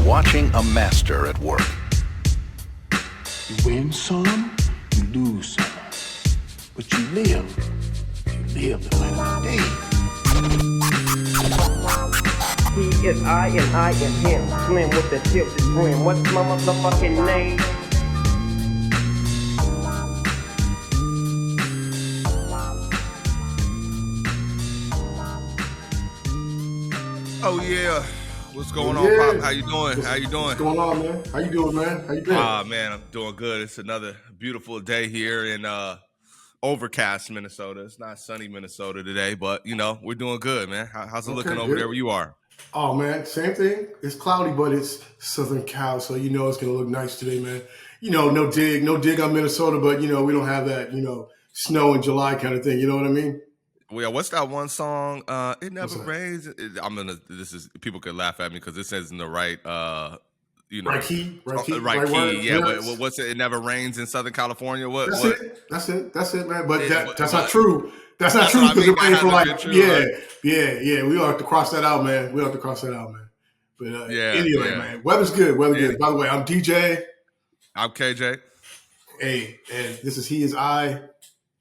watching a master at work. You win some, you lose some. But you live. You live to fight another day. He is I and I am him. Slim with the tilted brim. What's my motherfucking name? Oh yeah, what's going on, Pop? How you doing? How you doing? What's going on, man? How you doing, man? How you been? Man, I'm doing good. It's another beautiful day here in overcast Minnesota. It's not sunny Minnesota today, but you know we're doing good, man. How's it looking over there where you are? Oh man, same thing. It's cloudy, but it's Southern Cal, so you know it's gonna look nice today, man. You know, no dig on Minnesota, but you know we don't have that, snow in July kind of thing. You know what I mean? Well, yeah, what's that one song? It never rains. People could laugh at me because this isn't the right, right key, right key. Yeah, lyrics. but what's it? It never rains in Southern California. That's it, man. But that's not true. That's not true because it rained for yeah. We have to cross that out, man. But anyway, man, weather's good. Good. By the way, I'm DJ. I'm KJ. Hey, and this is He Is I.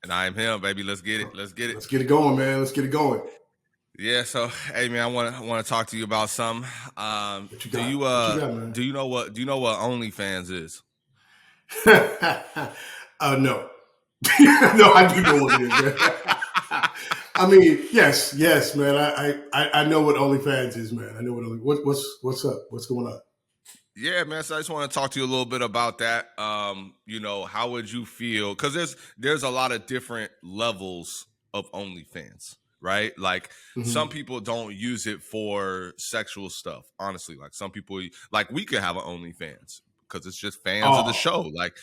And I am him, baby. Let's get it. Let's get it going, man. Let's get it going. Yeah. So, hey, man, I want to talk to you about something. Do you know what OnlyFans is? No. No, I do know what it is, man. I mean, yes, man. I know what OnlyFans is, man. I know what's up? What's going on? Yeah, man. So I just want to talk to you a little bit about that. How would you feel? Because there's a lot of different levels of OnlyFans, right? Like some people don't use it for sexual stuff. Honestly, like some people, like we could have an OnlyFans because it's just fans of the show. Like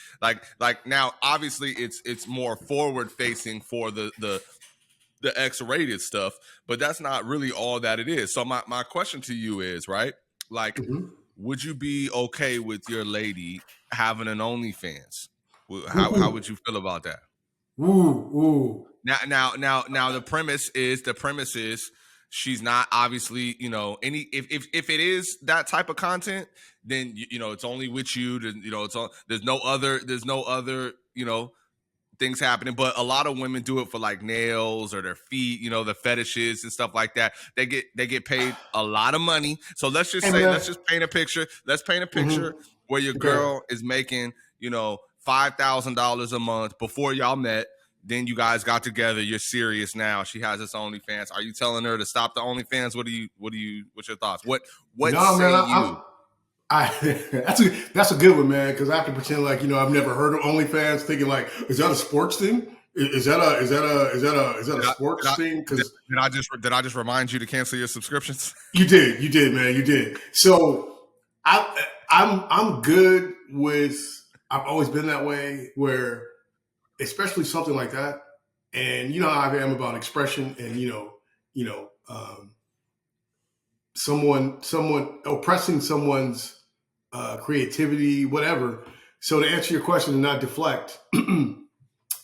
now, obviously, it's more forward facing for the X-rated stuff, but that's not really all that it is. So my question to you is, right? Like. Would you be okay with your lady having an OnlyFans? How would you feel about that? Ooh. Now the premise is she's not obviously, if it is that type of content, then it's only with you. There's no other things happening, but a lot of women do it for like nails or their feet, the fetishes and stuff like that. They get paid a lot of money. So let's just paint a picture. Let's paint a picture where your girl is making, $5,000 a month before y'all met. Then you guys got together. You're serious now. She has this OnlyFans. Are you telling her to stop the OnlyFans? What's your thoughts? What you? That's a good one, man. Because I have to pretend like I've never heard of OnlyFans. Thinking like, is that a sports thing? Is that a sports thing? Because did I just remind you to cancel your subscriptions? You did, man. You did. So I'm good with. I've always been that way. Where, especially something like that, and how I am about expression, and someone oppressing someone's creativity, whatever. So to answer your question and not deflect,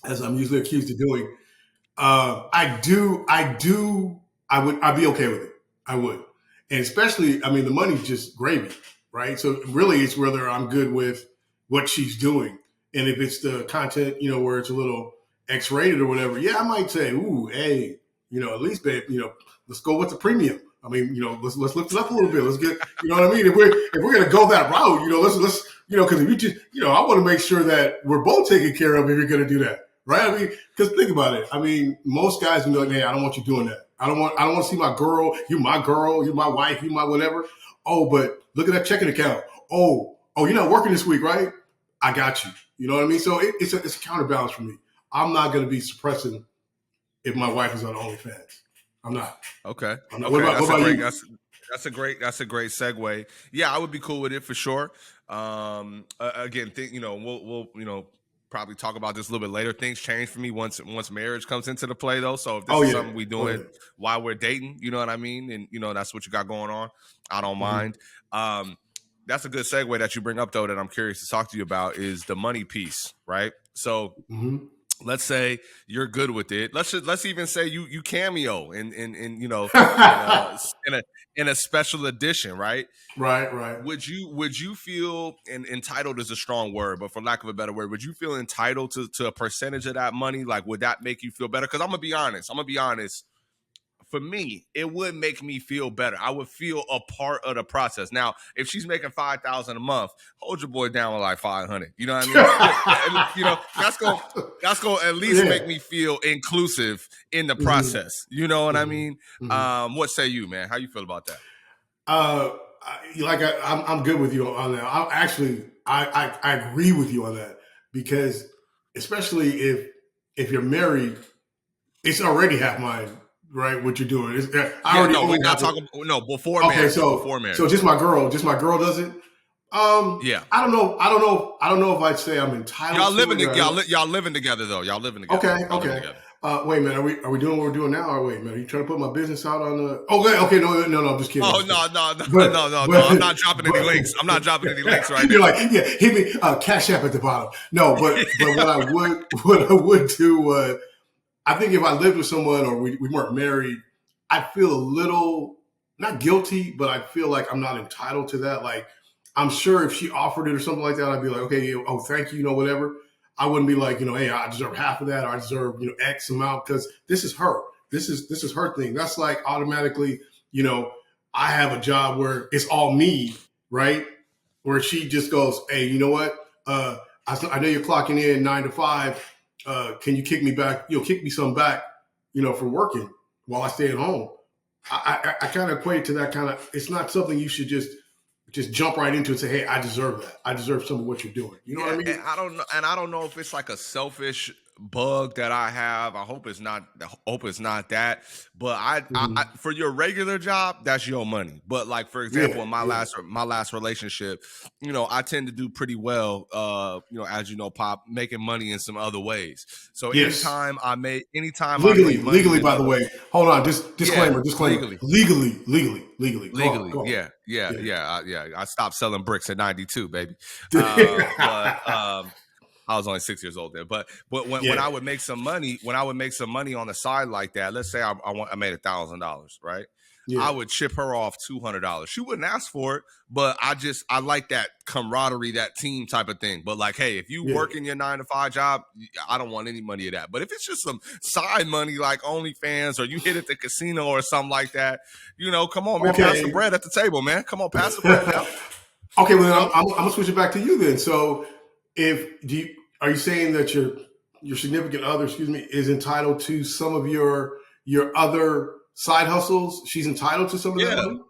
as I'm usually accused of doing, I'd be okay with it. I would. And especially, I mean, the money's just gravy, right? So really it's whether I'm good with what she's doing. And if it's the content, where it's a little X-rated or whatever, yeah, I might say, ooh, hey, at least, babe, let's go with the premium. I mean, let's lift it up a little bit. Let's get, you know what I mean? If we're gonna go that route, let's because if you just, I want to make sure that we're both taken care of if you're gonna do that, right? I mean, because think about it. I mean, most guys like, hey, I don't want you doing that. I don't want to see my girl, you my wife, you my whatever. Oh, but look at that checking account. Oh, you're not working this week, right? I got you. You know what I mean? So it's a counterbalance for me. I'm not gonna be suppressing if my wife is on OnlyFans. I'm not. Okay. What about you? That's a great segue. Yeah, I would be cool with it for sure. Again, we'll probably talk about this a little bit later. Things change for me once marriage comes into the play, though. So if this is something we doing while we're dating, you know what I mean, and that's what you got going on, I don't mind. That's a good segue that you bring up, though, that I'm curious to talk to you about is the money piece, right? So let's say you're good with it. Let's even say you cameo in you know in a special edition, right? Right. Would you feel, and entitled is a strong word, but for lack of a better word, would you feel entitled to a percentage of that money? Like, would that make you feel better? Because I'm gonna be honest. For me, it would make me feel better. I would feel a part of the process. Now, if she's making 5,000 a month, hold your boy down with like 500. You know what I mean? You know, that's gonna at least Yeah. make me feel inclusive in the process. You know what I mean? What say you, man? How you feel about that? I'm good with you on that. I agree with you on that, because especially if you're married, it's already half mine, right? What you're doing. We're not talking. No, before marriage. Before marriage. So just my girl does it. Yeah. I don't know if I'd say I'm entitled. Y'all living together though. Y'all living together. Okay. Wait a minute. Are we doing what we're doing now? Or wait a minute. Are you trying to put my business out on the? Okay. No. I'm just kidding. Oh no. I'm not dropping any links. I'm not dropping any links right now. You're like, yeah, hit me. Cash App at the bottom. No, but what I would do. I think if I lived with someone or we weren't married, I'd feel a little not guilty, but I feel like I'm not entitled to that. Like, I'm sure if she offered it or something like that, I'd be like, okay, thank you, whatever. I wouldn't be like, hey, I deserve half of that, or I deserve, X amount, because this is her. This is her thing. That's like automatically, I have a job where it's all me, right? Where she just goes, hey, you know what? I know you're clocking in 9 to 5. Can you kick me back? Kick me some back, for working while I stay at home. I kind of equate to that kind of. It's not something you should just jump right into and say, hey, I deserve that. I deserve some of what you're doing. You know what I mean? And I don't know if it's like a selfish bug that I have. I hope it's not that. But I for your regular job, that's your money. But like, for example, in my last relationship, I tend to do pretty well. As you know, Pop, making money in some other ways. So anytime I made legally, by the way, hold on, disclaimer. Legally. Go on. Yeah. I stopped selling bricks at 92, baby. I was only 6 years old then, but when I would make some money, on the side like that, let's say I made $1,000, right? Yeah. I would chip her off $200. She wouldn't ask for it, but I like that camaraderie, that team type of thing. But like, hey, if you work in your 9 to 5 job, I don't want any money of that. But if it's just some side money like OnlyFans, or you hit at the casino or something like that, come on, man, pass the bread at the table, man. Come on, pass the bread now. Okay, well then I'm gonna switch it back to you then. So, are you saying that your significant other, is entitled to some of your other side hustles? She's entitled to some of that money?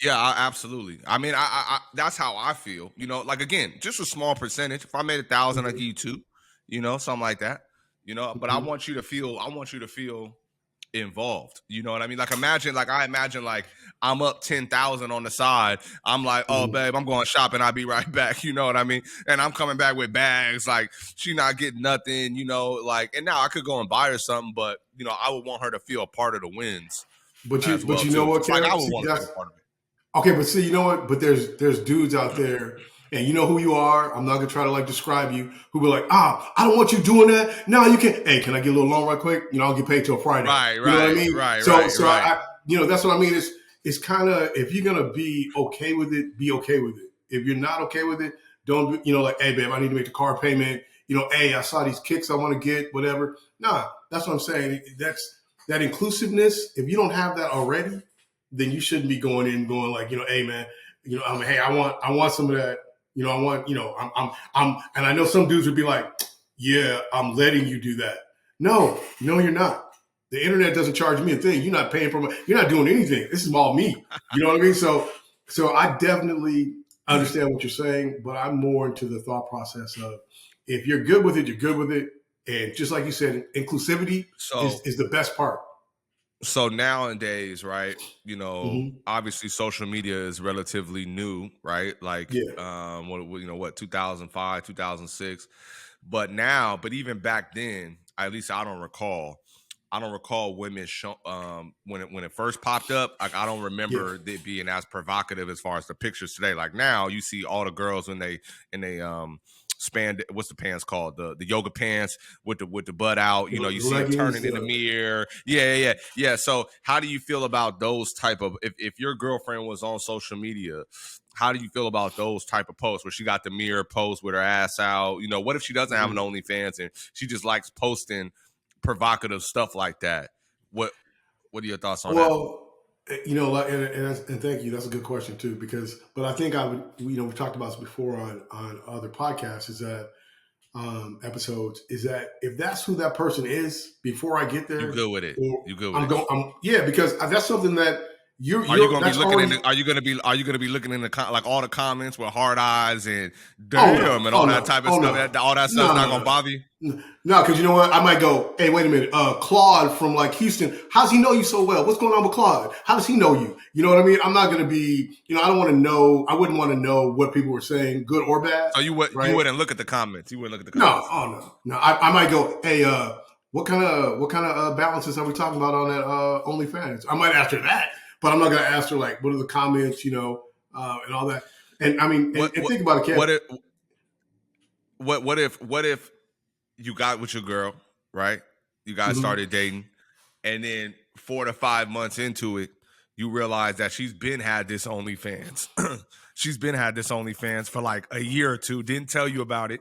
Yeah, absolutely. I mean, I that's how I feel. Like, again, just a small percentage. If I made 1,000, I give you 2. Something like that. But I want you to feel involved. You know what I mean? Like, I imagine I'm up 10,000 on the side. I'm like, oh babe, I'm going shopping. I'll be right back. You know what I mean? And I'm coming back with bags. Like, she not getting nothing. And now I could go and buy her something, but I would want her to feel a part of the wins. But you know what? Like, I would want to be a part of it. Okay, but see, you know what? But there's dudes out there, and you know who you are. I'm not gonna try to describe you. Who be like, I don't want you doing that. No, you can't. Hey, can I get a little loan right quick? I'll get paid till Friday. Right. You know what I mean? Right. So I that's what I mean. It's kind of, if you're gonna be okay with it, be okay with it. If you're not okay with it, don't hey babe, I need to make the car payment. Hey, I saw these kicks I want to get, whatever. Nah, that's what I'm saying. That's that inclusiveness. If you don't have that already, then you shouldn't be going like, hey man, hey, I want some of that. I want, I'm, and I know some dudes would be like, yeah, I'm letting you do that. No, you're not. The internet doesn't charge me a thing. You're not paying you're not doing anything. This is all me. You know what I mean? So I definitely understand what you're saying, but I'm more into the thought process of, if you're good with it, you're good with it. And just like you said, inclusivity is the best part. So nowadays, right, obviously social media is relatively new, right? Like, 2005, 2006. But even back then, at least I don't recall women when it first popped up. Like, I don't remember it being as provocative as far as the pictures today. Like, now you see all the girls when they what's the pants called? The yoga pants with the butt out. You know, you see it Leggings, turning in the mirror. Yeah. So how do you feel about those type of if your girlfriend was on social media? How do you feel about those type of posts where she got the mirror post with her ass out? You know, what if she doesn't have an OnlyFans and she just likes posting provocative stuff like that? What are your thoughts on that? Well, you know, and thank you. That's a good question too, but I think I would, you know, we've talked about this before on other podcasts, is that episodes, is that if that's who that person is before I get there, you good with it. You good with it. Yeah, because that's something that are you gonna be looking are you gonna be looking in the like all the comments with hard eyes and damn and all that type of stuff? All that stuff's not gonna bother you? No, because you know what? I might go, hey, wait a minute. Claude from like Houston, how's he know you so well? What's going on with Claude? How does he know you? You know what I mean? I'm not going to be, you know, I wouldn't want to know what people were saying, good or bad. So you wouldn't look at the comments. You wouldn't look at the comments. No. I might go, hey, what kind of balances are we talking about on that OnlyFans? I might ask her that, but I'm not going to ask her like, what are the comments, you know, and all that. And I mean, think about it, Ken. What if you got with your girl, right? You guys started dating, and then 4 to 5 months into it, you realize that she's been had this OnlyFans. She's been had this OnlyFans for like a year or two, didn't tell you about it.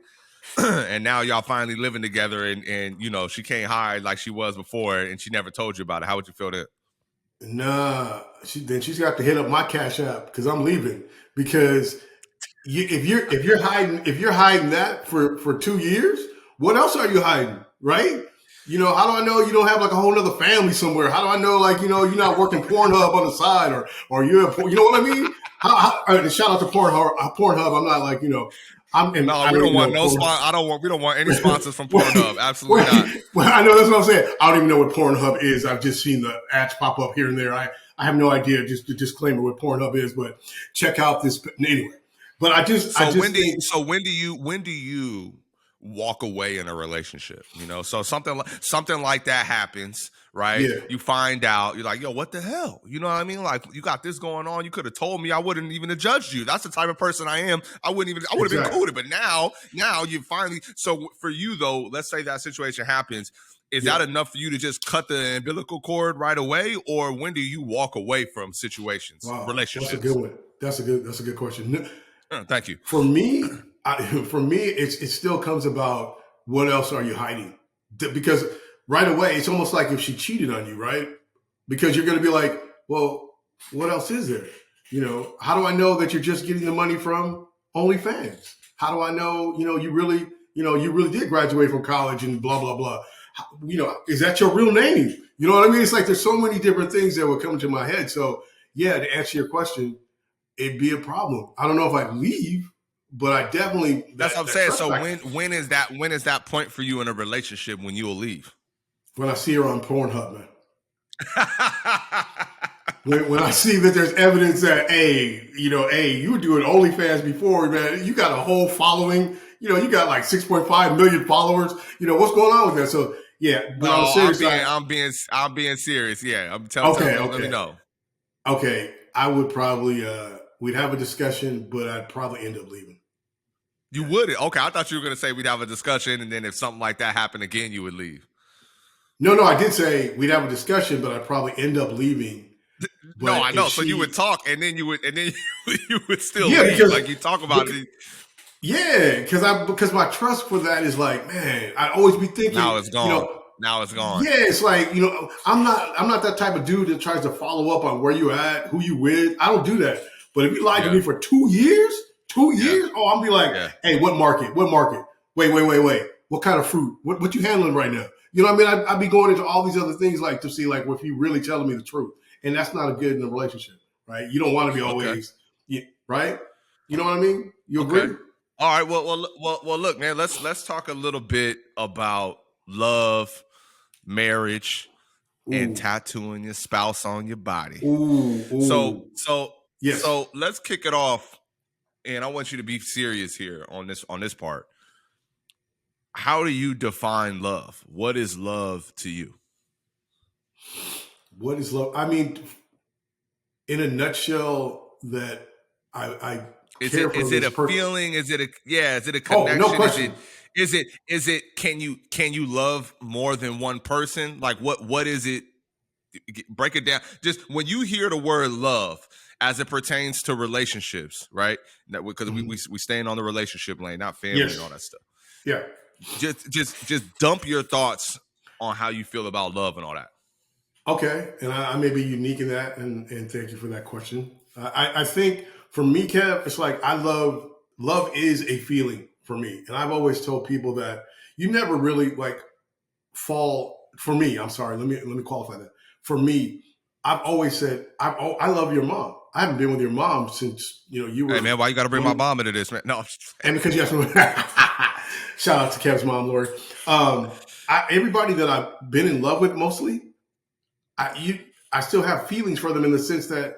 And now y'all finally living together and you know, she can't hide like she was before and she never told you about it. How would you feel then? Nah, she's got to hit up my Cash App because I'm leaving. Because if you're hiding that for 2 years, what else are you hiding, right? You know, how do I know you don't have like a whole other family somewhere? How do I know, like, you know, you're not working Pornhub on the side or you know what I mean? Shout out to Pornhub. I'm not like, you know, we don't want any sponsors from Pornhub. Absolutely not. Well, I know that's what I'm saying. I don't even know what Pornhub is. I've just seen the ads pop up here and there. I have no idea. Just a disclaimer what Pornhub is, but check out this anyway. But when do you walk away in a relationship? You know, so something like that happens, right? Yeah. You find out, you're like, yo, what the hell? You know what I mean? Like, you got this going on. You could have told me. I wouldn't even have judged you. That's the type of person I am. I would have been cool with it. But now you finally. So for you though, let's say that situation happens. Is that enough for you to just cut the umbilical cord right away, or when do you walk away from situations, relationships? That's a good one. That's a good question. Thank you. For me, it still comes about what else are you hiding? Because right away, it's almost like if she cheated on you, right? Because you're going to be like, well, what else is there? You know, how do I know that you're just getting the money from OnlyFans? How do I know, you really did graduate from college and blah, blah, blah. You know, is that your real name? You know what I mean? It's like there's so many different things that would come to my head. So yeah, to answer your question, it'd be a problem. I don't know if I'd leave, but I definitely. That's what I'm saying. So when is that point for you in a relationship when you will leave? When I see her on Pornhub, man. when I see that there's evidence that, you were doing OnlyFans before, man. You got a whole following. You know, you got like 6.5 million followers. You know, what's going on with that? So yeah, but no, on a serious I'm being serious. Yeah, I'm telling you. Let me know. Okay, I would probably we'd have a discussion, but I'd probably end up leaving. You would? Okay, I thought you were going to say we'd have a discussion, and then if something like that happened again, you would leave. No, I did say we'd have a discussion, but I'd probably end up leaving. No, I know. So you would talk, and then you would still leave. Because, like you talk about it. Yeah, because my trust for that is like, man, I'd always be thinking. Now it's gone. You know, now it's gone. Yeah, it's like, I'm not that type of dude that tries to follow up on where you at, who you with. I don't do that. But if you lied to me for 2 years, I'll be like, hey, what market? Wait. What kind of fruit? What you handling right now? You know what I mean? I'd be going into all these other things like to see like if you really telling me the truth. And that's not a good in a relationship, right? You don't want to be always, right? You know what I mean? You agree? All right. Well, look, man, let's talk a little bit about love, marriage, and tattooing your spouse on your body. So let's kick it off, and I want you to be serious here on this part. How do you define love? What is love to you? What is love? I mean, in a nutshell, that I Is care it for is it this a person. feeling? Is it a Oh, no connection? question. Is it can you love more than one person? Like what is it? Break it down. Just when you hear the word love as it pertains to relationships, right? Because we staying on the relationship lane, not family and all Yes. that stuff. Yeah. Just dump your thoughts on how you feel about love and all that. Okay, and I may be unique in that, and thank you for that question. I think for me, Kev, it's like love is a feeling for me, and I've always told people that you never really like fall. For me, I'm sorry. Let me qualify that. For me, I've always said I love your mom. I haven't been with your mom since you were. Hey man, why you got to bring my mom into this, man? No, and because you have to. Shout out to Kev's mom, Lori. Everybody that I've been in love with, mostly. I still have feelings for them in the sense that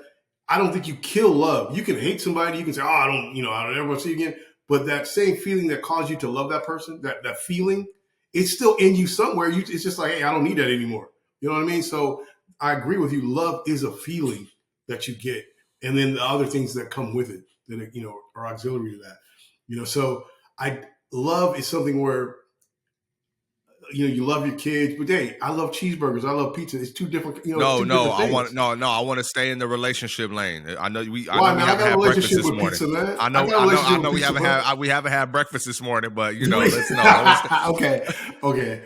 I don't think you kill love. You can hate somebody. You can say, "Oh, I don't ever want to see you again." But that same feeling that caused you to love that person, that feeling, it's still in you somewhere. It's just like, hey, I don't need that anymore. You know what I mean? So I agree with you. Love is a feeling that you get, and then the other things that come with it that are auxiliary to that. So love is something where you love your kids, but hey, I love cheeseburgers. I love pizza. It's two different, two different things. I want to stay in the relationship lane. I know we I haven't got a had breakfast relationship this with morning. pizza, man. I know we haven't had breakfast this morning, but let's Okay.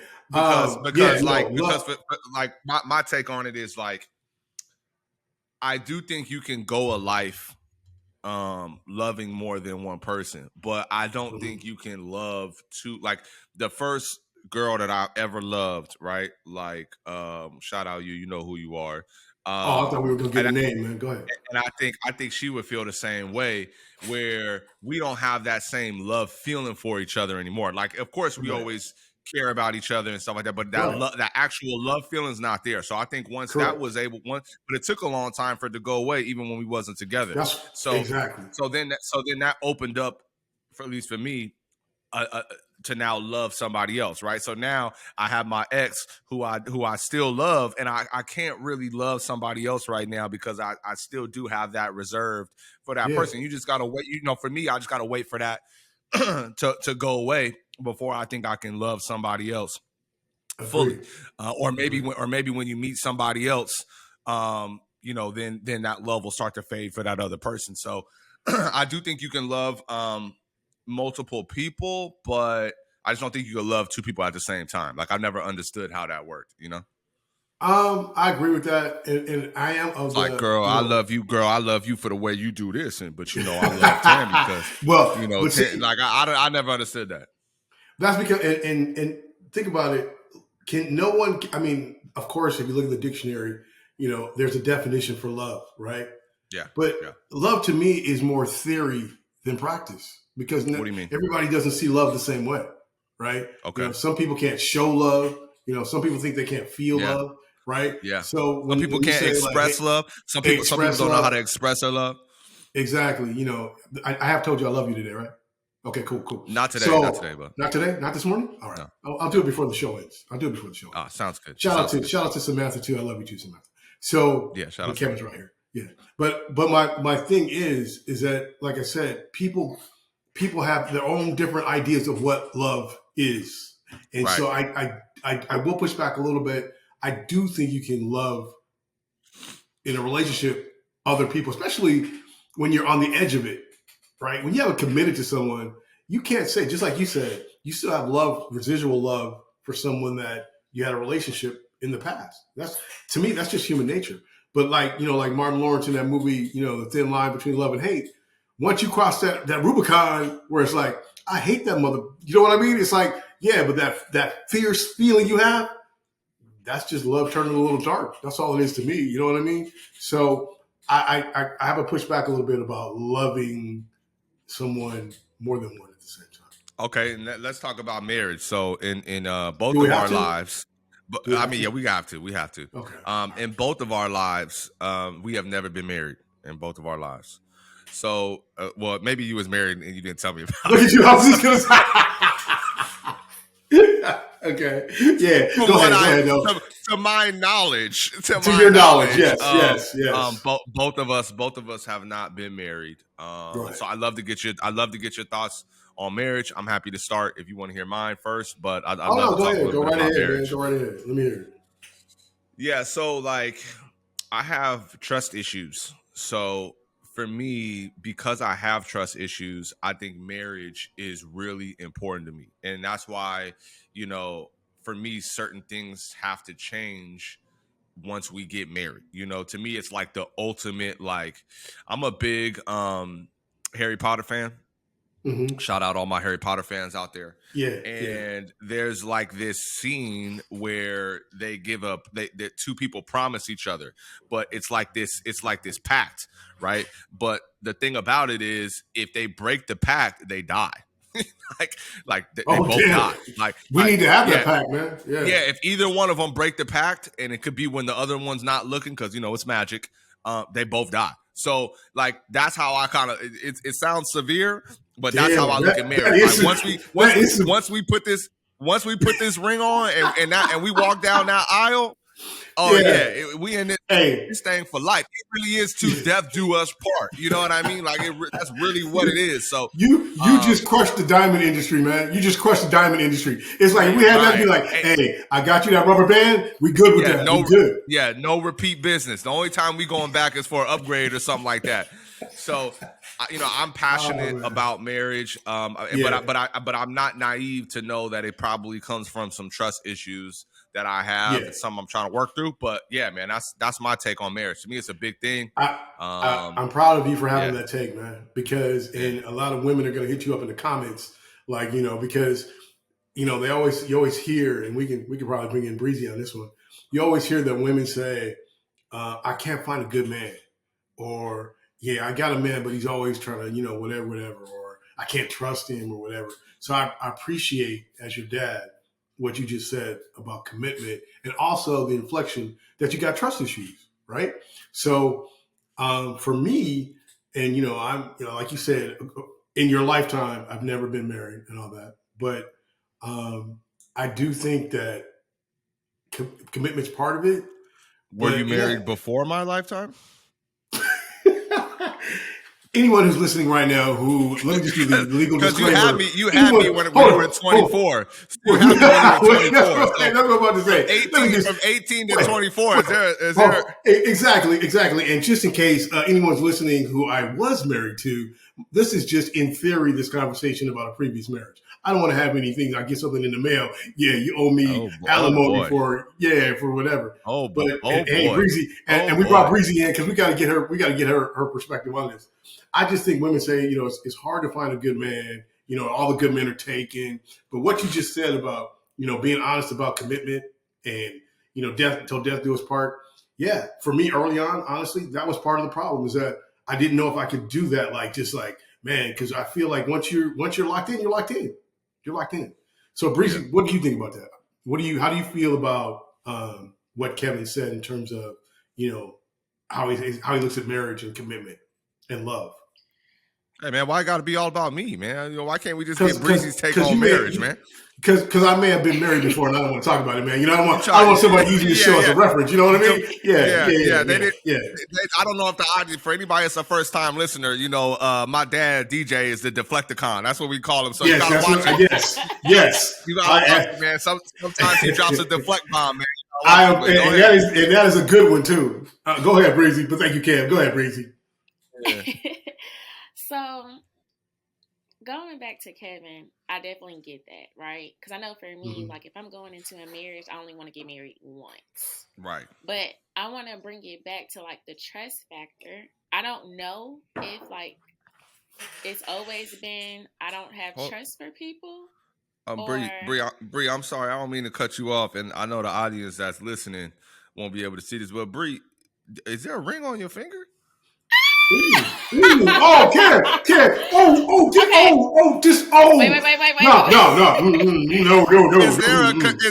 My take on it is like I do think you can go a life loving more than one person, but I don't think you can love two. Like the first girl that I ever loved, right? Like shout out you know who you are. I thought we were gonna get a name, man. Go ahead. And I think she would feel the same way, where we don't have that same love feeling for each other anymore. Like, of course, we always care about each other and stuff like that, but that actual love feeling is not there. So I think once that was but it took a long time for it to go away, even when we wasn't together. Exactly. So then that opened up, at least for me, to now love somebody else, right? So now I have my ex who I still love, and I can't really love somebody else right now because I still do have that reserved for that person. You just gotta wait. For me, I just gotta wait for that to go away before I think I can love somebody else fully. Or maybe when you meet somebody else, then that love will start to fade for that other person. So I do think you can love multiple people, but I just don't think you can love two people at the same time. Like I've never understood how that worked, I agree with that, and I am of like, girl, I love you, girl. I love you for the way you do this, but I love Tam because I never understood that. That's because and think about it. Can no one? I mean, of course, if you look at the dictionary, there's a definition for love, right? Yeah. But love to me is more theory than practice because what do you mean? Everybody doesn't see love the same way, right? Okay. Some people can't show love. Some people think they can't feel love, right? Yeah. So some people can't express love. Some people don't know how to express their love. Exactly. I have told you I love you today, right? Okay, cool. Not today, but not today, not this morning. All right, no. I'll do it before the show ends. Sounds good. Shout out to Samantha too. I love you too, Samantha. So shout out. Kevin's right here. Yeah, but my thing is that, like I said, people have their own different ideas of what love is, and so I will push back a little bit. I do think you can love in a relationship other people, especially when you're on the edge of it. Right? When you haven't committed to someone, you can't say, just like you said, you still have love, residual love for someone that you had a relationship in the past. To me, that's just human nature. But like Martin Lawrence in that movie, the thin line between love and hate, once you cross that Rubicon where it's like, I hate that mother, you know what I mean? It's like, yeah, but that fierce feeling you have, that's just love turning a little dark. That's all it is to me. You know what I mean? So I have a pushback a little bit about loving someone more than one at the same time. Okay, and let's talk about marriage. So in both of our lives, we have to. Okay. In both of our lives, we have never been married in both of our lives. So, maybe you was married and you didn't tell me about it. Look at you! I was just gonna say. Okay. Yeah. From Go what ahead. Though. to my knowledge, To your knowledge, yes. both of us have not been married. Right. So I'd love to get your thoughts on marriage. I'm happy to start if you want to hear mine first, but I'd love to talk a little Go bit right about ahead, marriage. man. Go right ahead. Let me hear it. Yeah, so like I have trust issues. So for me, because I have trust issues, I think marriage is really important to me. And that's why, for me, certain things have to change once we get married. To me, it's like the ultimate, like, I'm a big Harry Potter fan. Mm-hmm. Shout out all my Harry Potter fans out there. Yeah. And there's like this scene where they two people promise each other, but it's like this pact, right? But the thing about it is, if they break the pact, they die. they both die. We need to have that pact, man. Yeah. Yeah. If either one of them break the pact, and it could be when the other one's not looking, because it's magic, they both die. So like that's how I kind of it sounds severe, but that's how I look at marriage. Like, once we put this ring on and we walk down that aisle, we in this thing for life. It really is to death do us part. You know what I mean? Like that's really what it is. So you just crushed the diamond industry, man. You just crushed the diamond industry. It's like we had that be like, hey, I got you that rubber band. We good with that. We good. Yeah, no repeat business. The only time we going back is for an upgrade or something like that. So, I'm passionate about marriage, but I'm not naive to know that it probably comes from some trust issues that I have. It's something I'm trying to work through. But yeah, man, that's my take on marriage. To me, it's a big thing. I'm proud of you for having that take, man, because and a lot of women are going to hit you up in the comments, like, because you always hear, and we can probably bring in Breezy on this one. You always hear that women say, I can't find a good man, or yeah, I got a man, but he's always trying to, whatever, or I can't trust him or whatever. So I appreciate, as your dad, what you just said about commitment, and also the inflection that you got trust issues, right? So for me, and, I'm, like you said, in your lifetime, I've never been married and all that, but I do think that commitment's part of it. Were you married before my lifetime? Anyone who's listening right now, let me just do the legal disclaimer. Because you had me when we were 24. You had me when we were 24. That's what I'm about to say. From 18 to 24, is there? Exactly. And just in case anyone's listening who I was married to, this is just in theory, this conversation about a previous marriage. I don't want to have anything. I get something in the mail. Yeah, you owe me alimony for whatever. Hey, Breezy, and we brought Breezy in because we got to get her perspective on this. I just think women say, it's hard to find a good man. All the good men are taken. But what you just said about, being honest about commitment and, death until death do us part. Yeah, for me early on, honestly, that was part of the problem, is that I didn't know if I could do that. Man, because I feel like once you're locked in, you're locked in. You're locked in. So Breezy, what do you think about that? How do you feel about what Kevin said in terms of, how he looks at marriage and commitment and love? Hey man, why it got to be all about me, man? Why can't we just get Breezy's take on marriage, man? Because I may have been married before and I don't want to talk about it, man. I don't want somebody using this show as a reference. You know what I mean? Yeah. I don't know if the audience, for anybody that's a first time listener, my dad DJ is the Deflecticon. That's what we call him. So you gotta watch it. Yes. You gotta watch it, man. Sometimes he drops a deflect bomb, man. That is a good one too. Go ahead, Breezy. But thank you, Cam. Go ahead, Breezy. Yeah. So, going back to Kevin, I definitely get that, right? Because I know for me, like if I'm going into a marriage, I only want to get married once. Right. But I want to bring it back to like the trust factor. I don't know if like it's always been I don't have trust for people. Bree, I'm sorry. I don't mean to cut you off. And I know the audience that's listening won't be able to see this. But Bree, is there a ring on your finger? Wait. No. Is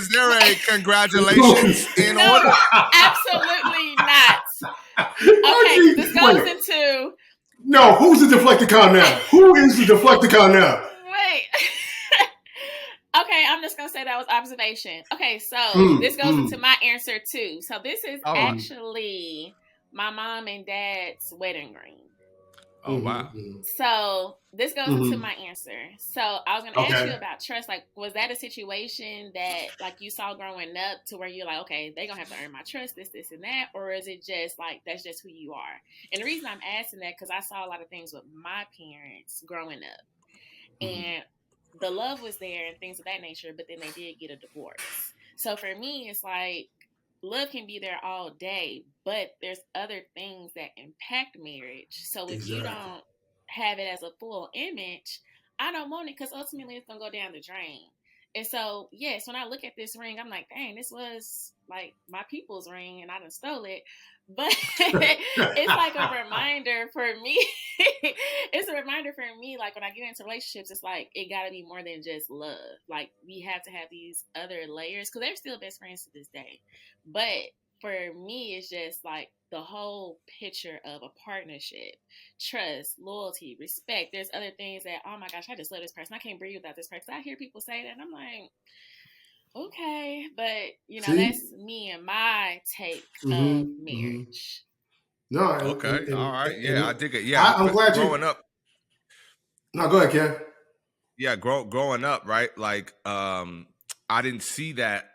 there a congratulations in order? Absolutely not. Okay, this goes into. No, who's the Deflecticon now? Who is the Deflecticon now? Wait. Okay, I'm just gonna say say that was observation. Okay, so this goes into my answer too. So this is actually my mom and dad's wedding ring. Oh wow. So this goes into my answer. So I was gonna ask you about trust. Like, was that a situation that like you saw growing up to where you're like, okay, they're gonna have to earn my trust, this, and that, or is it just like that's just who you are? And the reason I'm asking that because I saw a lot of things with my parents growing up, and the love was there and things of that nature, but then they did get a divorce. So for me, it's like love can be there all day, but there's other things that impact marriage. So if you don't have it as a full image, I don't want it because ultimately it's going to go down the drain. And so, yes, when I look at this ring, I'm like, dang, this was like my people's ring and I done stole it. But it's like a reminder for me. It's a reminder for me, like when I get into relationships, it's like it got to be more than just love. Like we have to have these other layers because they're still best friends to this day. But for me, it's just like the whole picture of a partnership, trust, loyalty, respect. There's other things that, oh my gosh, I just love this person. I can't breathe without this person. I hear people say that and I'm like, okay, but you know, that's me and my take of marriage. No, okay, all right, yeah, I dig it. Yeah, I'm glad growing up. No, go ahead, Ken. Yeah, growing up, right? Like, I didn't see that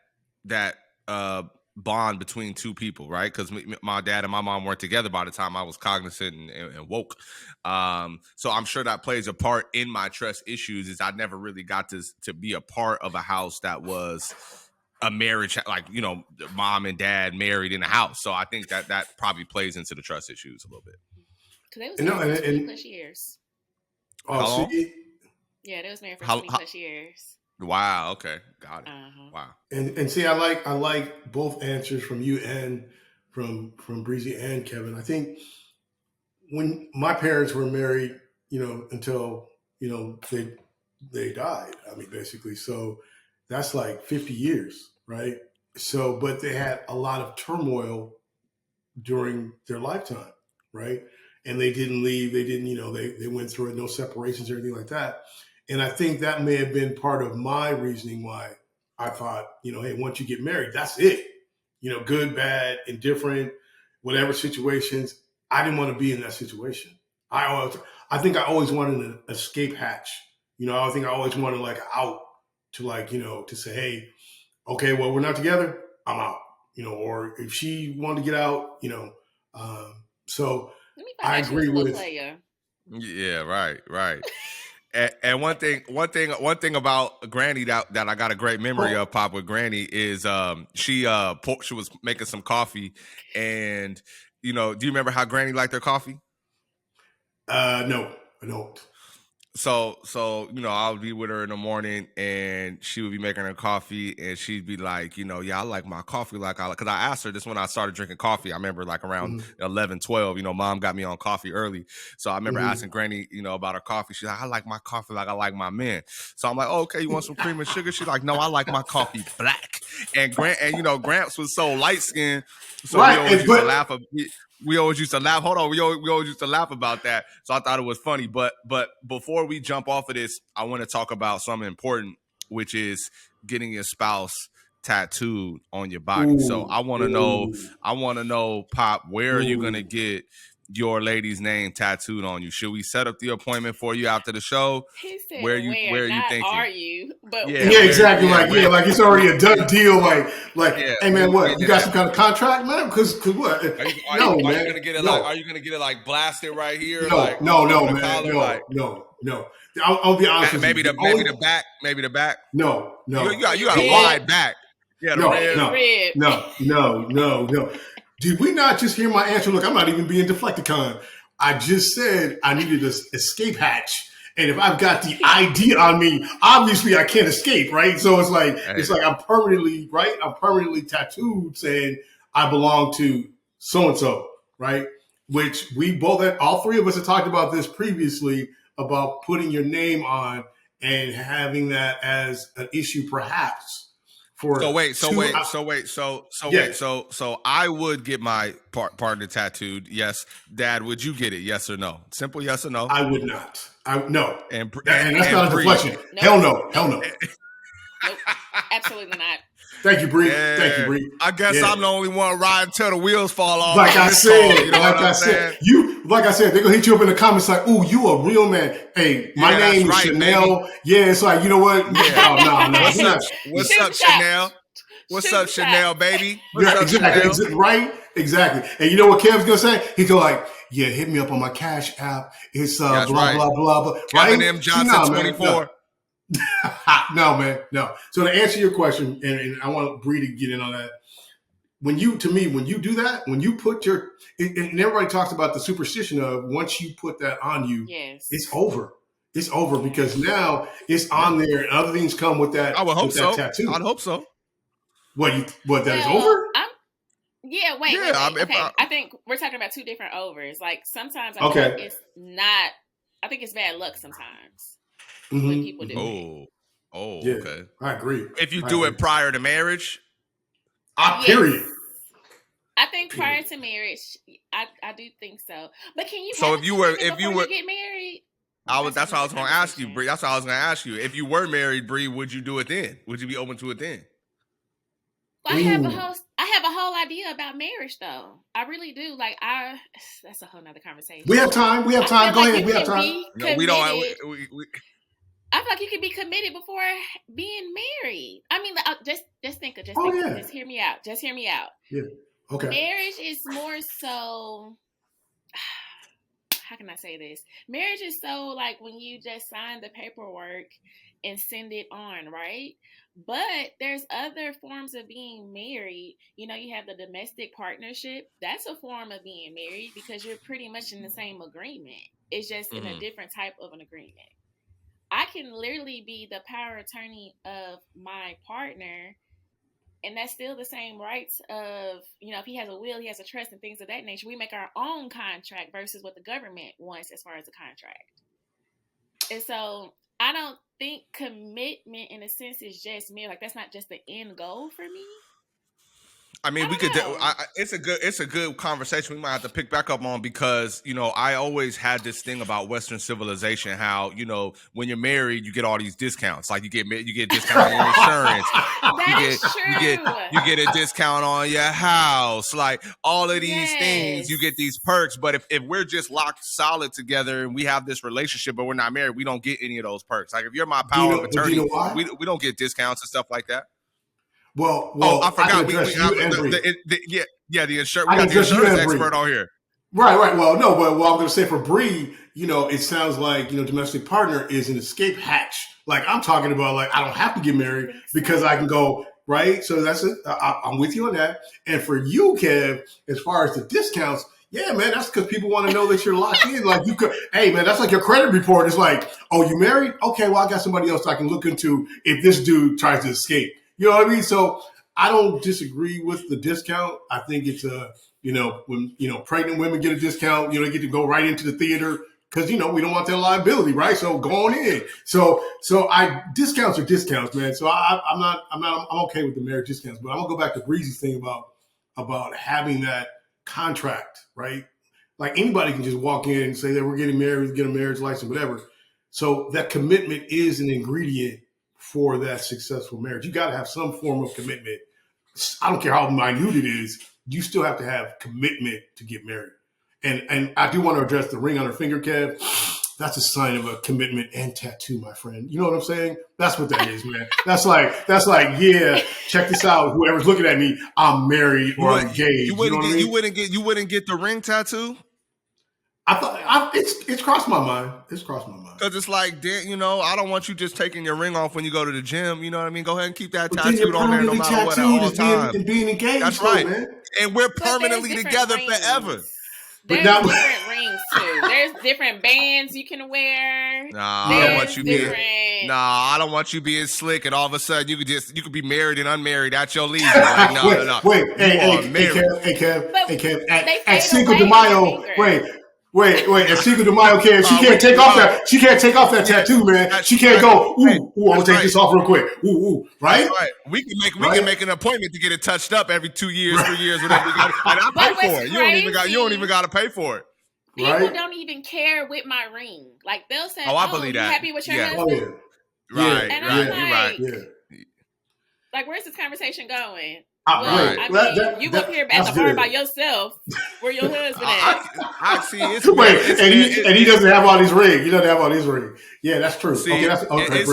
bond between two people, right? Because my dad and my mom weren't together by the time I was cognizant and woke. So I'm sure that plays a part in my trust issues. Is I never really got to be a part of a house that was a marriage, like, you know, mom and dad married in a house. So I think that probably plays into the trust issues a little bit. Because they was married for 20 plus years. Oh, see? Yeah, they was married for 20 plus years. Wow. Okay. Got it. Wow. And see, I like both answers from you and from Breezy and Kevin. I think when my parents were married, you know, until, you know, they died. I mean, basically. So that's like 50 years, right? So, but they had a lot of turmoil during their lifetime, right? And they didn't leave. They didn't, you know, they went through it, no separations or anything like that. And I think that may have been part of my reasoning why I thought, you know, hey, once you get married, that's it. You know, good, bad, indifferent, whatever situations. I didn't want to be in that situation. I think I always wanted an escape hatch. You know, I think I always wanted like out to like, you know, to say, hey, okay, well, we're not together. I'm out. You know, or if she wanted to get out, you know, so I agree with. Yeah, right. And one thing about Granny that I got a great memory of, Pop, with Granny is she was making some coffee, and you know, do you remember how Granny liked her coffee? No, I don't. So you know, I would be with her in the morning, and she would be making her coffee, and she'd be like, you know, yeah, I like my coffee like I like. Because I asked her this when I started drinking coffee. I remember like around 11, 12, you know, Mom got me on coffee early. So I remember asking Granny, you know, about her coffee. She's like, I like my coffee like I like my men. So I'm like, oh, okay, you want some cream and sugar? She's like, no, I like my coffee black. And you know, Gramps was so light skinned, so we always used to laugh. We always used to laugh. Hold on, we always used to laugh about that. So I thought it was funny. But before we jump off of this, I want to talk about something important, which is getting your spouse tattooed on your body. So I want to know, Pop, where are you gonna get your lady's name tattooed on you? Should we set up the appointment for you after the show? He said, where you thinking? Are you? But yeah, exactly. Like it's already a done deal. Like, hey man, what? You got some kind of contract, man? Because what? Are you gonna get it are you gonna get it like blasted right here? No, man. No. I'll be honest with maybe you. Maybe the back. No. You got a wide back. Yeah, No. Did we not just hear my answer? Look, I'm not even being Deflecticon. I just said I needed an escape hatch. And if I've got the ID on me, obviously I can't escape, right? So it's like I'm permanently, right? I'm permanently tattooed saying I belong to so-and-so, right? Which we both, all three of us have talked about this previously, about putting your name on and having that as an issue perhaps. So I would get my partner tattooed. Yes. Dad, would you get it? Yes or no? Simple yes or no. I would not. No. And that's not a deflection. No. Hell no. Nope. Absolutely not. Thank you, Bree. Yeah. Thank you, Bree. I guess I'm the only one riding till the wheels fall off. Like I said, you know what I'm saying? They're gonna hit you up in the comments like, "Ooh, you a real man." Hey, my name is Chanel. Baby. Yeah, it's like, you know what? Yeah. No. What's up, Chanel? What's up, Chanel, baby? What's up, exactly. Chanel? Right? Exactly. And you know what Kev's gonna say? He go like, "Yeah, hit me up on my Cash App. It's blah, blah, blah, blah." Kevin right? M. Johnson, 24. No, man, no. So to answer your question, and I want Bree to get in on that. When you do that, when you put and everybody talks about the superstition of once you put that on you, it's over. It's over because now it's on there and other things come with that. I would hope so. Tattoo. I'd hope so. That is over? Wait. Okay. I think we're talking about two different overs. Like sometimes I think it's not. I think it's bad luck sometimes when people do it. Yeah, okay. I agree. If you do it prior to marriage, period. I think prior to marriage, I do think so. But can you? So if you were get married, that's what I was going to ask you, Bree. That's what I was going to ask you. If you were married, Bree, would you do it then? Would you be open to it then? Well, I have a whole idea about marriage, though. I really do. Like, that's a whole nother conversation. We have time. Go ahead. We have time. No, we don't. I feel like you can be committed before being married. I mean, just think. Just hear me out. Just hear me out. Yeah. Okay. Marriage is more so. How can I say this? Marriage is so like when you just sign the paperwork and send it on, right? But there's other forms of being married. You know, you have the domestic partnership. That's a form of being married because you're pretty much in the same agreement. It's just in a different type of an agreement. I can literally be the power attorney of my partner, and that's still the same rights of, you know, if he has a will, he has a trust and things of that nature. We make our own contract versus what the government wants as far as a contract. And so I don't think commitment in a sense is just me. Like, that's not just the end goal for me. I mean, we could. It's a good conversation. We might have to pick back up on because I always had this thing about Western civilization. How when you're married, you get all these discounts. Like you get discount on your insurance. You get a discount on your house. Like all of these things, you get these perks. But if we're just locked solid together and we have this relationship, but we're not married, we don't get any of those perks. Like if you're my power of attorney, we don't get discounts and stuff like that. Well, I forgot. The insurance. We got the insurance expert on here. Right. Well, no, but what I'm going to say for Bree, it sounds like domestic partner is an escape hatch. Like I'm talking about, like I don't have to get married because I can go right. So that's it. I'm with you on that. And for you, Kev, as far as the discounts, yeah, man, that's because people want to know that you're locked in. Like you could, hey, man, that's like your credit report. It's like, oh, you married? Okay, well, I got somebody else I can look into if this dude tries to escape. You know what I mean? So I don't disagree with the discount. I think it's when pregnant women get a discount, they get to go right into the theater because we don't want their liability, right? So go on in. So discounts are discounts, man. So I'm okay with the marriage discounts, but I'm gonna go back to Breezy's thing about having that contract, right? Like anybody can just walk in and say that we're getting married, get a marriage license, whatever. So that commitment is an ingredient for that successful marriage. You got to have some form of commitment. I don't care how minute it is. You still have to have commitment to get married. And I do want to address the ring on her finger, Kev. That's a sign of a commitment and tattoo, my friend. You know what I'm saying? That's what that is, man. That's like, yeah, check this out. Whoever's looking at me, I'm married or I'm engaged. You wouldn't get the ring tattoo? I thought it's crossed my mind. It's crossed my mind. Because it's like, I don't want you just taking your ring off when you go to the gym. You know what I mean? Go ahead and keep that tattooed on there no matter what at all times. And being engaged. That's right. Man. And we're permanently together forever. There's different rings too. There's different bands you can wear. Nah, I don't want you being slick and all of a sudden you could be married and unmarried at your leisure. Like, no. Wait, hey, Kev, at Cinco de Mayo, Wait, at Cinco de Mayo, Kev, she can't take off that tattoo, man. She can't go, I'm gonna take this off real quick. Right? That's right. We can make an appointment to get it touched up every 2 years, 3 years, whatever we got. And I pay for it. You don't even got to pay for it. People don't even care with my ring. Like they'll say, I believe that. You happy with your husband? Right. And I'm right. like, Like, where's this conversation going? Right. I mean, you up here at the bar by yourself. Where your husband at? I see. It's Wait, and he doesn't have all these rings. He doesn't have all these rings. Yeah, that's true. See, okay,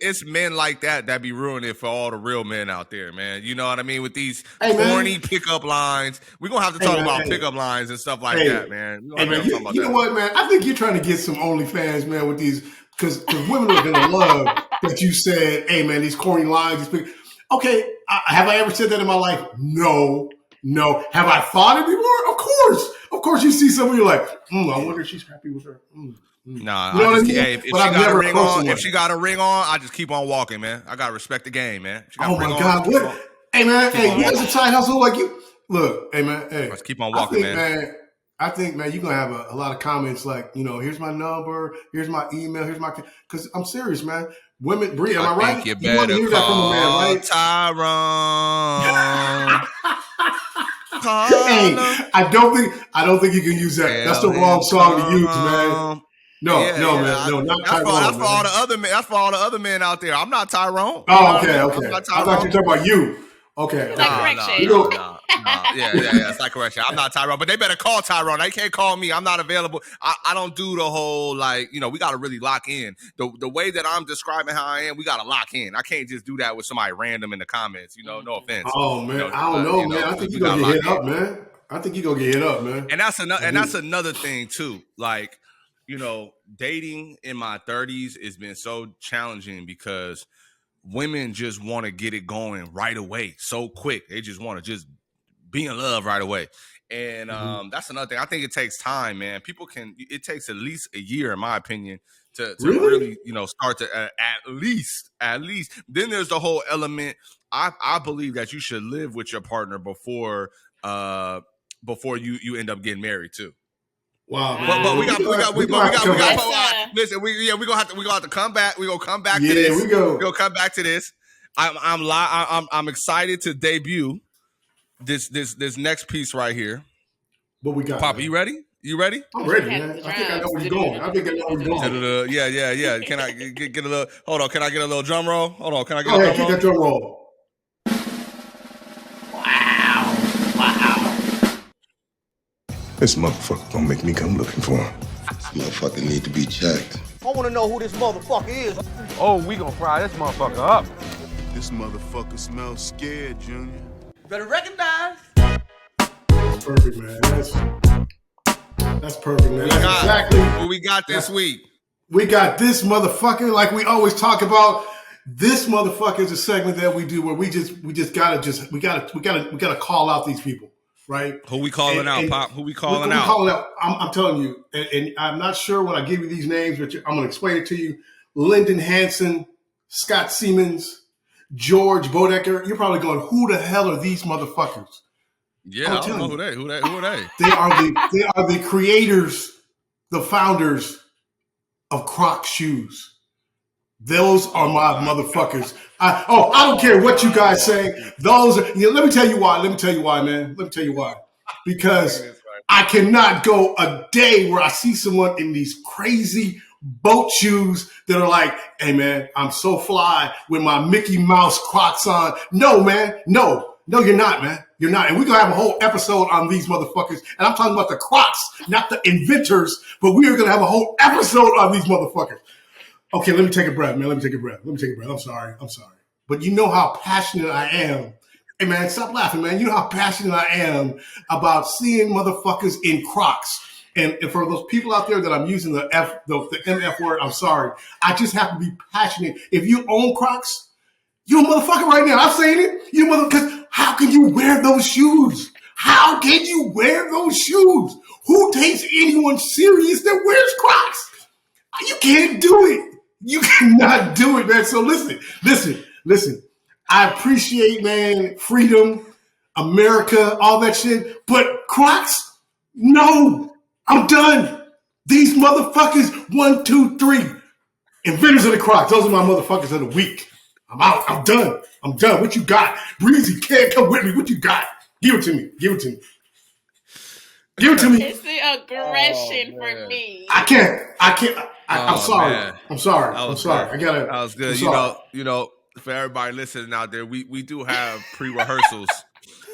it's men like that be ruining it for all the real men out there, man. You know what I mean? With these corny pickup lines, we're gonna have to talk about pickup lines and stuff like that, man. You know what, man? I think you're trying to get some OnlyFans, man, with these because women are gonna love that you said, "Hey, man, these corny lines." Okay, have I ever said that in my life? No. Have I thought it before? Of course. You see somebody, you're like, I wonder if she's happy with her. Nah, you know if she got a ring on, I just keep on walking, man. I gotta respect the game, man. Oh my God, what? Hey man, you guys a side hustle like you. Look, hey man, let's keep on walking, man. I think, man, you're gonna have a lot of comments like, here's my number, here's my email, because I'm serious, man. Women, Bree, am I right? You want to hear that from a man, right? Tyrone. Hey, I don't think you can use that. That's the wrong song to use, man. No, not Tyrone. That's for all the other men. That's for all the other men out there. I'm not Tyrone. Oh, okay. I thought you were talking about you. Okay. It's like correction. Yeah. It's like correction. I'm not Tyrone, but they better call Tyrone. They can't call me. I'm not available. I don't do the whole, we got to really lock in. The way that I'm describing how I am, we got to lock in. I can't just do that with somebody random in the comments. No offense. Oh, man. I don't know, man. I think you're going to get hit up, man. And that's another thing, too. Like, dating in my 30s has been so challenging because women just want to get it going right away, so quick. They just want to just be in love right away. And that's another thing. I think it takes time, man. It takes at least a year, in my opinion, to really, start to at least. Then there's the whole element. I believe that you should live with your partner before you end up getting married too. Wow. But we got listen, we're gonna have to come back. We're gonna come back to this. We're gonna come back to this. I'm excited to debut this next piece right here. What we got? Papa, you ready? I'm ready, man. I think I know where you're going. Yeah. Can I get a little hold on, can I get a little drum roll? Hold on, can I get a drum roll? Keep that drum roll. This motherfucker gonna make me come looking for him. This motherfucker need to be checked. I wanna know who this motherfucker is. Oh, we gonna fry this motherfucker up. This motherfucker smells scared, Junior. You better recognize. That's perfect, man. That's perfect, man. That's exactly what we got this week. We got this motherfucker, like we always talk about. This motherfucker is a segment that we do where we gotta call out these people. Right? Who we calling out, Pop? Who we calling out? I'm telling you, and I'm not sure when I give you these names, but I'm going to explain it to you. Lyndon Hanson, Scott Siemens, George Bodecker. You're probably going, who the hell are these motherfuckers? Yeah, I don't know who are they? They are the creators, the founders of Crocs shoes. Those are my motherfuckers. I don't care what you guys say. Those are, let me tell you why, man. Let me tell you why. Because I cannot go a day where I see someone in these crazy boat shoes that are like, hey, man, I'm so fly with my Mickey Mouse Crocs on. No, man. No, you're not, man. You're not. And we're going to have a whole episode on these motherfuckers. And I'm talking about the Crocs, not the inventors, but we are going to have a whole episode on these motherfuckers. Okay, let me take a breath, man. I'm sorry. But you know how passionate I am. Hey, man, stop laughing, man. You know how passionate I am about seeing motherfuckers in Crocs. And for those people out there that I'm using the MF word, I'm sorry. I just have to be passionate. If you own Crocs, you're a motherfucker right now. I'm saying it. Because how can you wear those shoes? How can you wear those shoes? Who takes anyone serious that wears Crocs? You can't do it. You cannot do it, man. So listen. I appreciate, man, freedom, America, all that shit. But Crocs, no, I'm done. These motherfuckers, 1, 2, 3. Inventors of the Crocs. Those are my motherfuckers of the week. I'm out. I'm done. What you got? Breezy, can't come with me. What you got? Give it to me. It's the aggression for me. I can't. I'm sorry. I gotta. That was good. for everybody listening out there, we do have pre-rehearsals.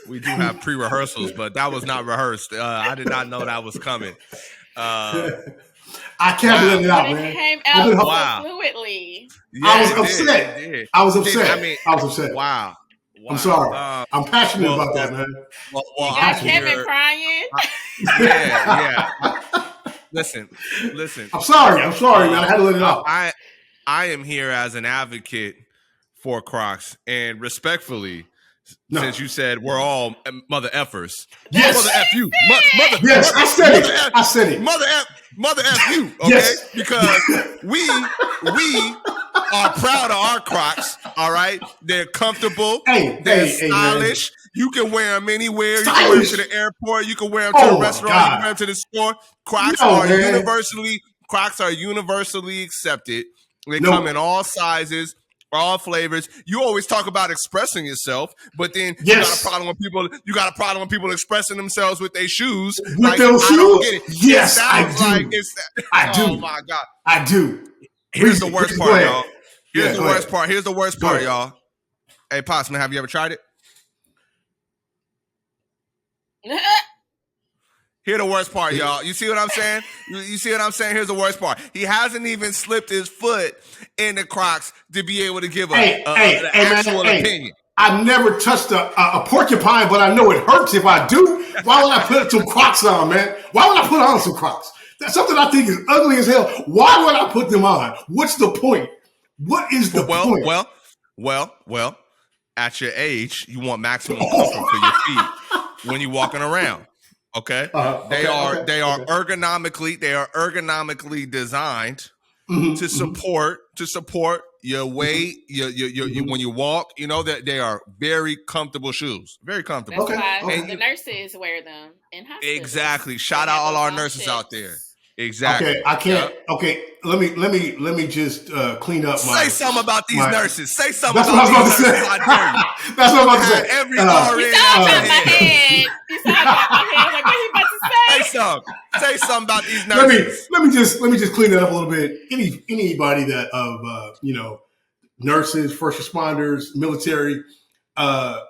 We do have pre-rehearsals, but that was not rehearsed. I did not know that was coming. I can't let it out, man. It came out so fluidly. Yeah, I was upset. I was upset. I was upset. Wow. I'm sorry. I'm passionate about that, man. You got Kevin crying. Yeah. Listen. I'm sorry, man. I had to let it out. I am here as an advocate for Crocs, and respectfully, since you said we're all mother effers. Yes. Mother F you. Yes, I said it. Mother F you. Okay? Yes. Because we are proud of our Crocs. All right. They're comfortable. They're stylish. You can wear them anywhere. You can wear them to the airport. You can wear them to a restaurant. You can wear them to the store. Crocs are universally accepted. They come in all sizes, all flavors. You always talk about expressing yourself, but then you got a problem when people expressing themselves with their shoes. With those shoes? Don't get it. Yes, I do. I do. Oh my God. I do. Here's the worst part, y'all. Here's the worst part, y'all. Hey, Pops, man, have you ever tried it? Here's the worst part, y'all. You see what I'm saying? You see what I'm saying? Here's the worst part. He hasn't even slipped his foot in the Crocs to be able to give an actual opinion. I never touched a porcupine, but I know it hurts if I do. Why would I put some Crocs on, man? Why would I put on some Crocs? That's something I think is ugly as hell. Why would I put them on? What's the point? What is the point? Well, at your age, you want maximum comfort for your feet when you're walking around. Okay, they are ergonomically designed to support your weight, your when you walk. You know that they are very comfortable shoes, very comfortable. That's why the nurses wear them in hospitals. Exactly. Shout out all our nurses out there. Exactly. Okay, I can't. Okay, let me just clean up my. Say something about these nurses. Say something. That's what I was about to say. That's what I was about to say. Every you saw about my head. You saw about my head. Like, what are you about to say? Say something about these nurses. Let me just clean it up a little bit. Anybody that nurses, first responders, military.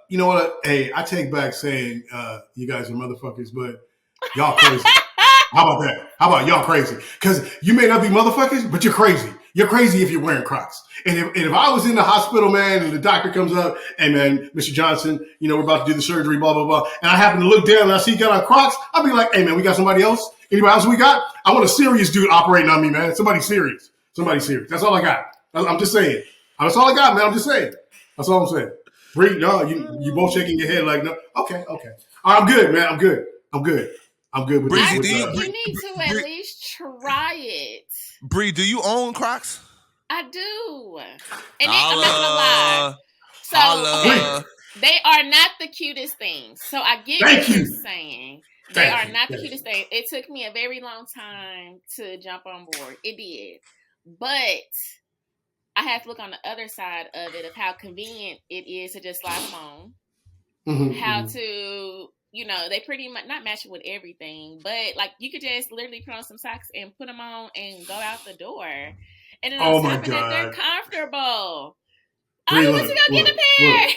You know what? Hey, I take back saying you guys are motherfuckers, but y'all crazy. How about that? How about y'all crazy? Because you may not be motherfuckers, but you're crazy. You're crazy if you're wearing Crocs. And if I was in the hospital, man, and the doctor comes up, hey, man, Mr. Johnson, we're about to do the surgery, blah, blah, blah. And I happen to look down and I see you got on Crocs. I'll be like, hey, man, we got somebody else? Anybody else we got? I want a serious dude operating on me, man. Somebody serious. That's all I got. I'm just saying. That's all I got, man. I'm just saying. That's all I'm saying. Bree, no, you both shaking your head like, no. Okay. I'm good, man. I'm good with Breezy, you need to at least try it. Bree, do you own Crocs? I do. And I'm not gonna lie. So they are not the cutest things. So I get what you're saying. They are not the cutest things. It took me a very long time to jump on board. It did. But I have to look on the other side of it, of how convenient it is to just slide them on. How to, they pretty much not match it with everything, but like you could just literally put on some socks and put them on and go out the door. And then on top of that, they're comfortable. All you need to go get a pair.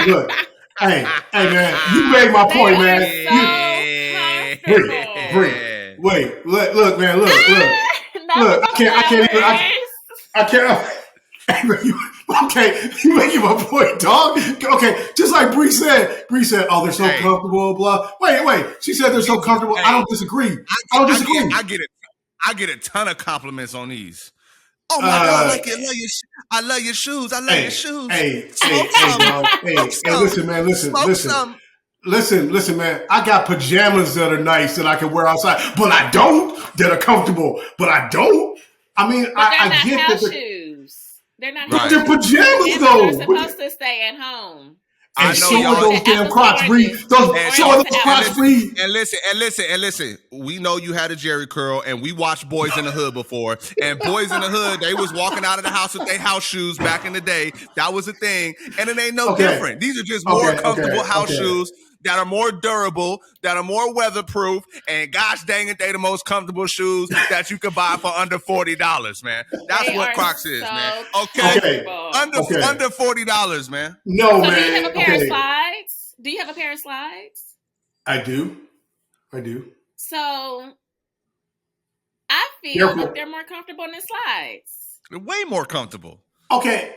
Look. Hey, man, you made my point, man. Bree, wait, look, man, look. I can't. Okay, you making my point, dog. Okay, just like Bree said, oh, they're so comfortable, blah. Wait. She said they're so comfortable. I don't disagree. I get a ton of compliments on these. Oh my God, I love your shoes. I love your shoes. Hey, listen, man, listen, man. I got pajamas that are nice that I can wear outside, but I don't. That are comfortable, but I don't. I mean, I get that they're not. But they're pajamas, though. They're supposed to stay at home. And so are those damn Crocs, Bree. So are those Crocs, Bree. And listen. We know you had a Jerry curl, and we watched Boys in the Hood before. And Boys in the Hood, they was walking out of the house with their house shoes back in the day. That was a thing, and it ain't no different. These are just more comfortable house shoes that are more durable, that are more weatherproof, and gosh dang it, they the most comfortable shoes that you could buy for under $40, man. That's what Crocs is, man. Okay. Under $40, man. No, so man. Do you have a pair of slides? Do you have a pair of slides? I do. So I feel like they're more comfortable than slides. They're way more comfortable. Okay.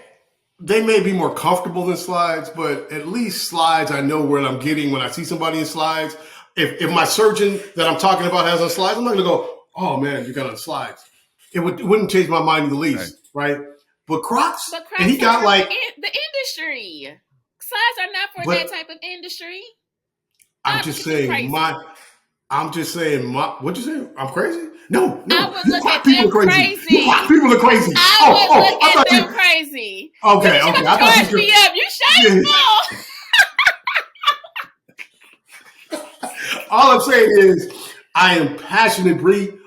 They may be more comfortable than slides, but at least slides, I know what I'm getting when I see somebody in slides. If my surgeon that I'm talking about has on slides, I'm not going to go, oh, man, you got on slides. It wouldn't change my mind in the least, right? But Crocs and he got like... The industry. Slides are not for that type of industry. I'm just saying what'd you say? I'm crazy? No. I would look at them crazy. You Crocs people are crazy. I would look at them crazy. Okay. I thought me up. You shameful. All I'm saying is I am passionate, Bree.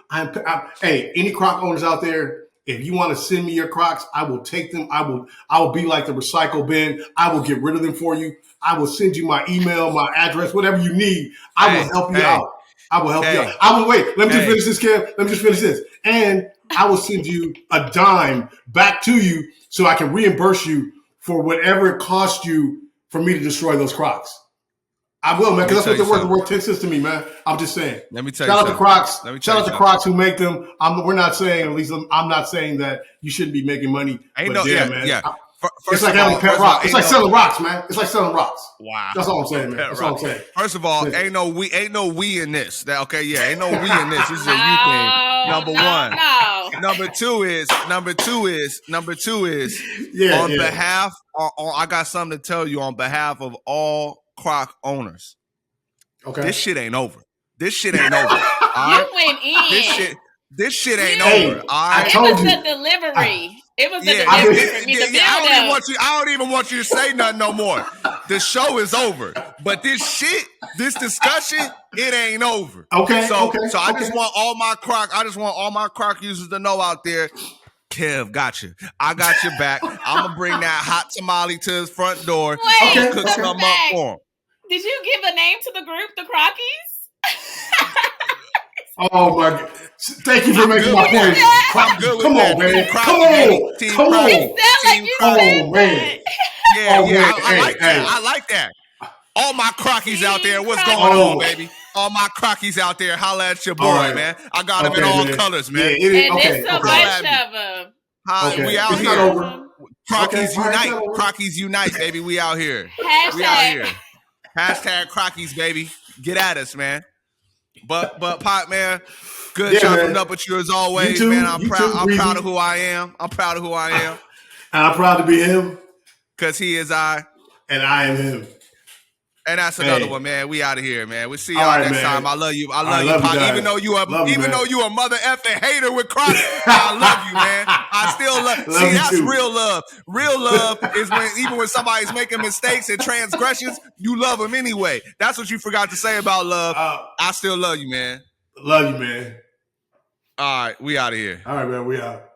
Hey, any Croc owners out there, if you want to send me your Crocs, I will take them. I will be like the recycle bin. I will get rid of them for you. I will send you my email, my address, whatever you need. I will help you out. I will help you out. I will wait. Let me just finish this, Kev. Let me just finish this. And I will send you a dime back to you so I can reimburse you for whatever it cost you for me to destroy those Crocs. I will, man, because that's what they're worth 10 cents to me, man. I'm just saying. Let me tell you Shout out to Crocs. Shout out to Crocs who make them. We're not saying, at least I'm not saying that you shouldn't be making money. Man. Yeah. It's like having pet rocks. It's like selling rocks, man. It's like selling rocks. Wow. That's all I'm saying, man. That's all I'm saying. First of all, ain't no we in this. Ain't no we in this. This is a you thing. Number one. No. Number two is on behalf I got something to tell you on behalf of all Croc owners. Okay. This shit ain't over. All right? You went in. This shit ain't over. All right? It was the delivery. It was the delivery for me. I don't even want you to say nothing no more. The show is over. But this discussion, it ain't over. Okay. So I just want all my Croc users to know out there, Kev got you. I got your back. I'm gonna bring that hot tamale to his front door. Wait, cook something up for him. Did you give a name to the group, the Crockies? Oh my God! Thank you for making my point. Come on, man. Come on. It sounds like you said that. I like that. All my Crockies out there, what's going on, baby? All my Crockies out there, holla at your boy, man. I got them in all colors, man. And there's so much of them. We out here. Crockies Unite. Crockies Unite, baby. We out here. We out here. Hashtag Crockies, baby. Get at us, man. But Pop, man, good chopping up with you as always, man. I'm proud of who I am. And I'm proud to be him. Because he is I. And I am him. And that's another one, man. We out of here, man. We'll see y'all next time. I love you. Pop. Even though you a mother effing hater with Crocs, I love you, man. I still love. See, that's real love. Real love is even when somebody's making mistakes and transgressions, you love them anyway. That's what you forgot to say about love. I still love you, man. Love you, man. All right, we out of here. All right, man. We out.